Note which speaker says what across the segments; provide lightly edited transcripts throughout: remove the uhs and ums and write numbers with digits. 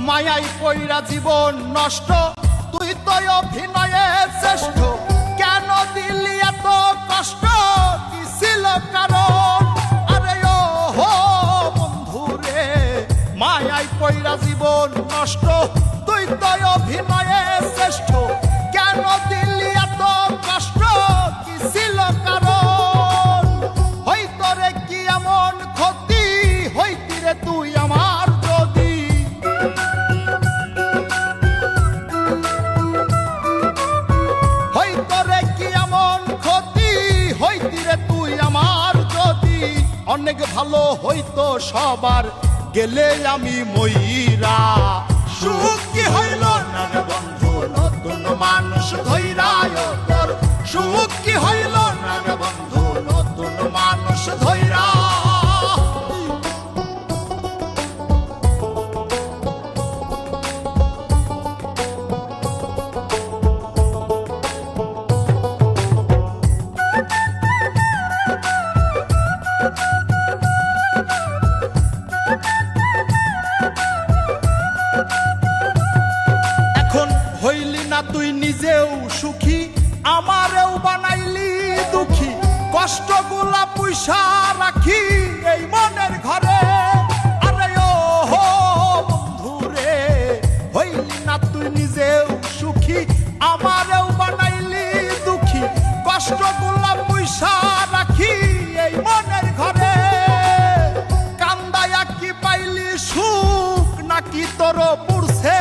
Speaker 1: মায়াই পইরা জীবন নষ্ট, তুই তো অভিনয়ে শ্রেষ্ঠ। কেন দিলি এত কষ্ট, কি ছিল কারণ? আরে ও হো বন্ধু রে, মায়াই পইরা জীবন নষ্ট, তুই তো অভিনয়ে শ্রেষ্ঠ। কেন দিলি এত কষ্ট, কি ছিল কারণ? হইতো রে কি এমন ক্ষতি, হইতি রে তুই আমার যদি। হইতো রে কি এমন ক্ষতি, হইতি রে তুই আমার যদি। অনেক ভালো হইতো সবার, গেলে আমি ময়রা। সুখ কি হইল না রে বন্ধু, নতুন মানুষ ধৈরায় তোর। সুখ কি হইল না রে বন্ধু, নতুন মানুষ ধৈরা। হইলি না তুই নিজেও সুখী, আমারেও বানাইলি দুঃখী। কষ্টগুলা পুইসা রাখি এই মনের ঘরে। আরে ও হো বন্ধু রে, হইলি না তুই নিজেও সুখী, আমারেও বানাইলি দুঃখী। কষ্টগুলা পুইসা রাখি এই মনের ঘরে। কান্দায়া কি পাইলি সুখ, নাকি তোর পুরছে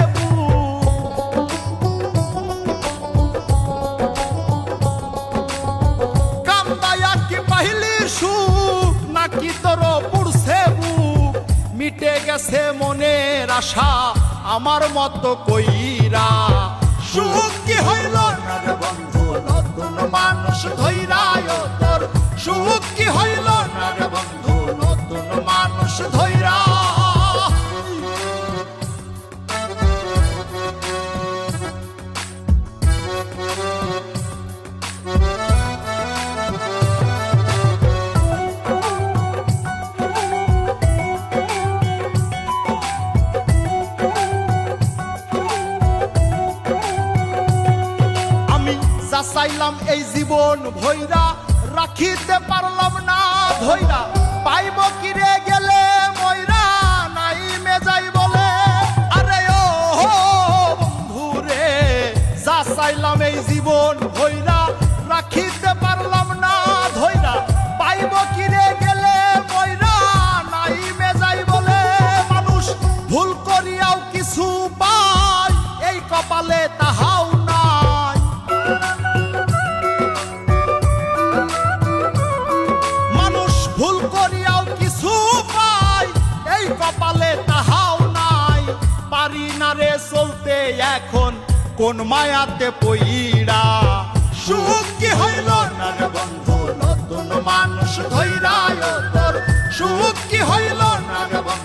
Speaker 1: সুখ, নাকি তোর পুরছে বুক? মিটে গেছে মনের আশা আমার মতো কইরা। সুখ কি হইল না রে বন্ধু, নতুন মানুষ ধৈরায় তোর। সুখ কি হইল না রে বন্ধু, নতুন মানুষ ধৈরা। চাইলাম এই জীবন ভৈরা, রাখিতে পারলাম না ধৈরা। পাইব কিরে গেলে ময়রা, নাই মেজাই বলে। আরে ও বন্ধু রে, যা চাইলাম এই জীবন ভৈরা, রাখিতে পারলাম না ধৈরা। পাইব কিরে গেলে ময়রা, নাই মেজাই বলে। মানুষ ভুল করিয়াও কিছু পায়, এই কপালে তাহাও নাই। ভুল করিয়াও কিছু পাই, এই কপালে তাহাও নাই। পারি না রে চলতে এখন কোন মায়াতে পইরা। সুখ কি হইল না রে বন্ধু, নতুন মানুষ ধৈরায় তোর। সুখ কি হইল না রে বন্ধু,